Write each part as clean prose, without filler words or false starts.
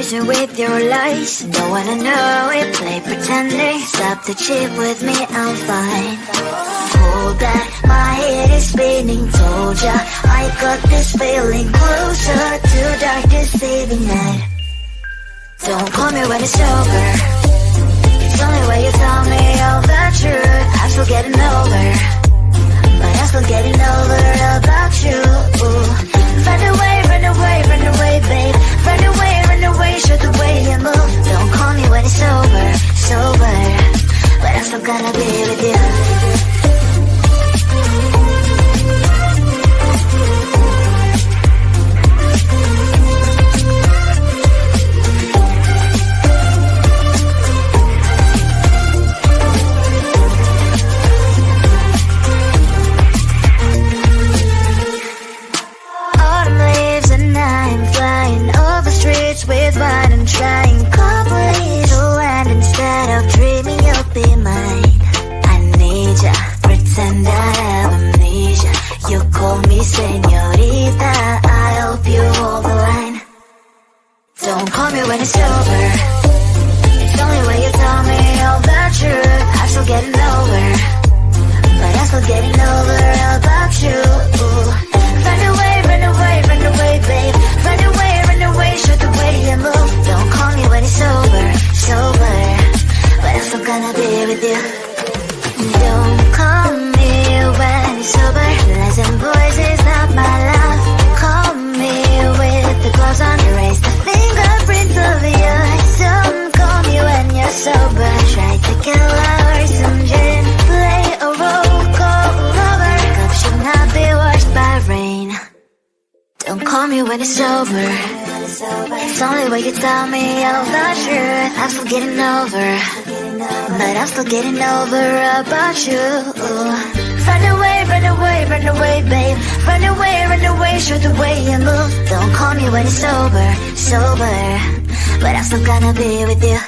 poison with your lies. Don't wanna know it, play pretending. Stop the cheat with me, I'm fine. Hold that, my head is spinning. Told ya, I got this feeling. Closer to dark deceiving night. Don't call me when it's over. It's only when you tell me all the truth. I'm still getting over, but I'm still getting over about you. Run away, run away, run away, babe. Run away, show the way you move. Don't call me when it's over, sober, but I'm still gonna be with you. With wine and trying copies to land instead of dreaming you'll be mine. I need ya, pretend I have amnesia. You call me señorita, I hope you hold the line. Don't call me when it's over. It's only when you tell me all the truth. I'm still getting over, but I'm still getting over about you. Run away, run away, run away, babe. Run away, show the way you move. Don't call me when it's over, sober, but I'm still gonna be with you. Don't call me when it's sober. Listen, boys, it's not my love. Call me with the gloves on. Erase the fingerprints of your eyes. Don't call me when you're sober. Try to kill our some gin. Play a role, call lover. Cup should not be washed by rain. Don't call me when it's over. It's only when you tell me all the truth. I'm still getting over, but I'm still getting over about you. Run away, run away, run away, babe. Run away, show the way you move. Don't call me when it's over, sober, but I'm still gonna be with you.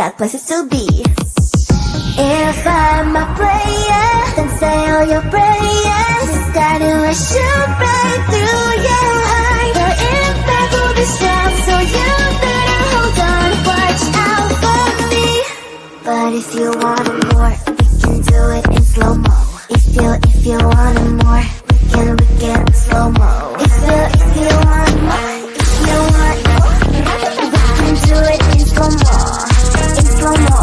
got places to be. If I'm a player, then say all your prayers. It's got to shoot right through your heart. The impact will be strong, so you better hold on. Watch out for me. But if you want more, we can do it in slow-mo. If you want more, we can slow-mo. If you want more, we can do it in slow-mo. In slow-mo.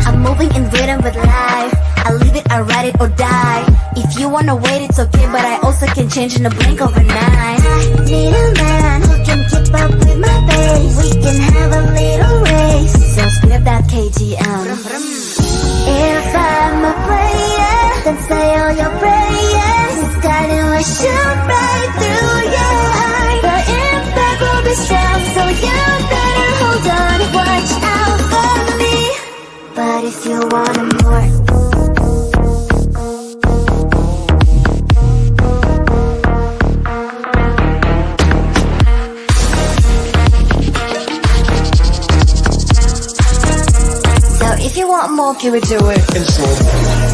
I'm moving in rhythm with life. I live it, I ride it or die. If you wanna wait, it's okay, but I also can change in a blink overnight. I need a man who can keep up with my pace. We can have a little race. So speed up that KGM. If I'm a player, then say all your prayers. It's got to shoot right through your heart. The impact will be strong, so you better hold on. Watch out for me. But if you want more, so if you want more, can we do it in slow-mo?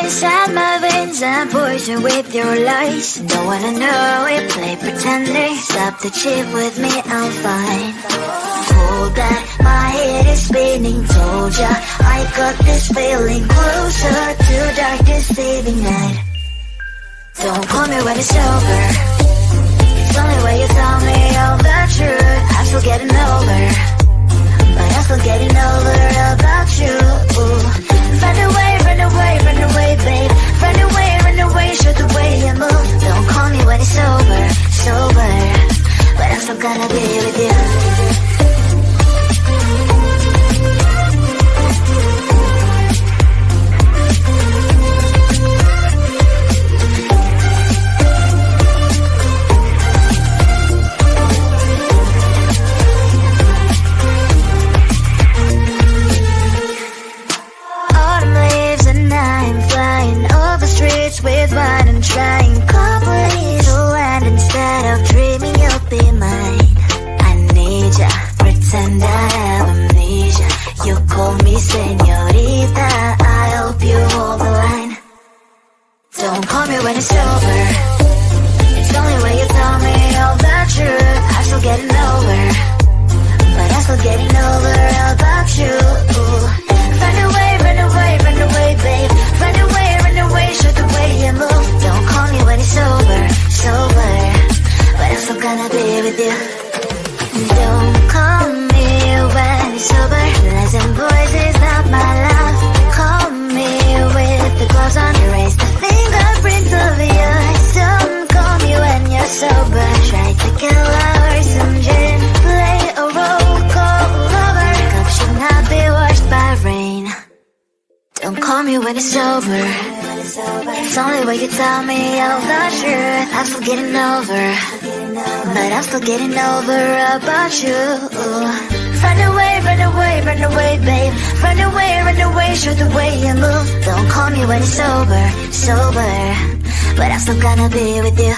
inside my veins and poison with your lies. Don't wanna know it, play pretending. Stop the cheat with me, I'm fine. hold that, my head is spinning. Told ya, I got this feeling closer to dark deceiving night. Don't call me when it's over. It's only when you tell me all the truth. I'm still getting over, but I'm still getting over about you. Run away, run away, run away, babe. Run away, show the way you move. Don't call me when it's over, sober, but I'm still gonna be with you. With wine and trying complete land instead of dreaming you'll be mine. I need ya, pretend I have amnesia. You call me señorita, I hope you hold the line. Don't call me when it's over. It's only when you tell me all the truth. I'm still getting over, but I'm still getting over about you. Run away, run away, run away, babe. Run away, show the way you move. Don't call me when it's over, sober, but I'm still gonna be with you. Don't call me when it's over. Listen, boys is not my love. Call me with the gloves on. Erase the fingerprints of yours. Don't call me when you're sober. Try to kill hours, some gin, play a role, call lover. Cup should not be washed by rain. Don't call me when it's over. It's only when you tell me all the truth. I'm still getting over, but I'm still getting over about you. Run away, run away, run away, babe. Run away, show the way you move. Don't call me when it's over, sober, but I'm still gonna be with you.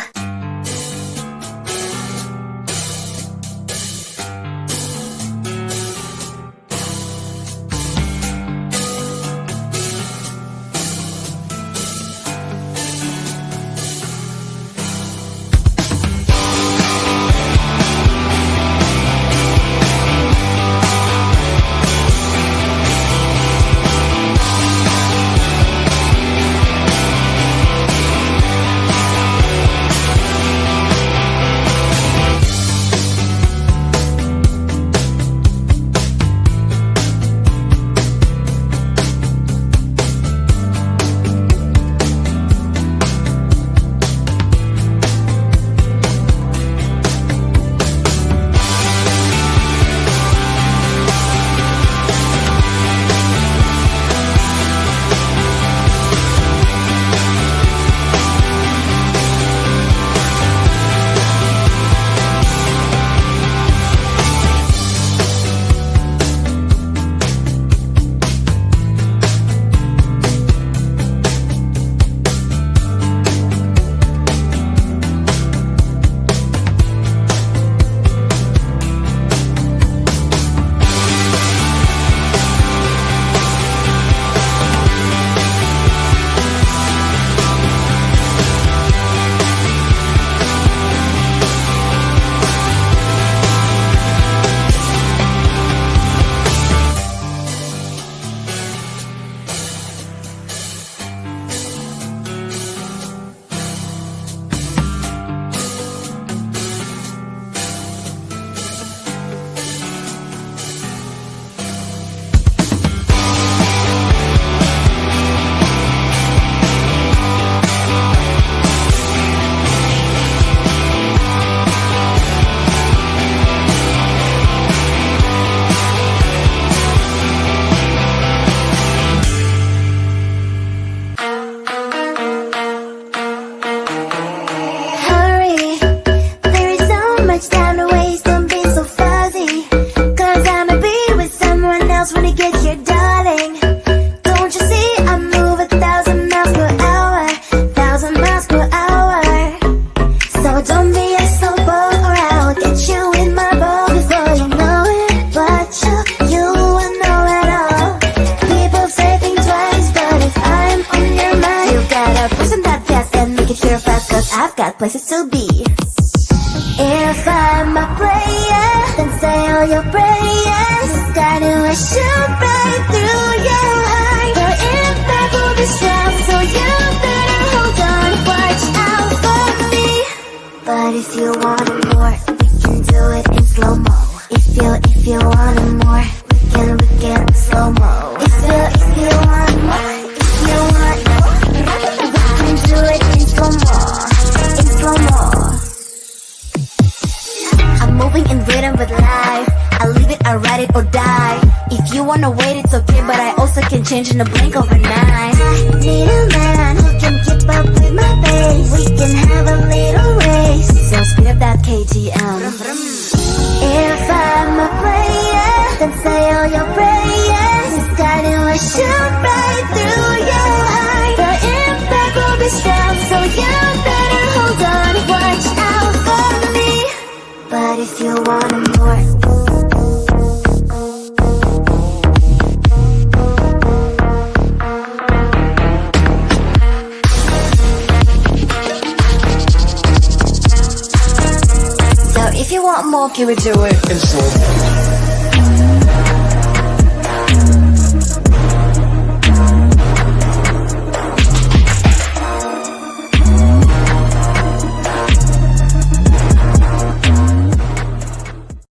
got places to be. If I'm a player, then say all your prayers. will shoot right through your heart. The impact will be strong, so you better hold on. Watch out for me. But if you want it more, we can do it in slow-mo. If you want it more, we can slow-mo. If you want more, we can do it in slow-mo. In slow-mo. I'm moving in rhythm with life. I live it, I ride it or die. If you wanna wait, it's okay, but I also can change in a blink overnight. I need a man who can keep up with my pace. We can have a little race. So speed up that KTM. If I'm a player, then say all your prayers. This guiding will shoot right through your heart. The impact will be strong, so you better hold on. Watch out for me. But if you want it more, so if you want more, can we do it in slow-mo?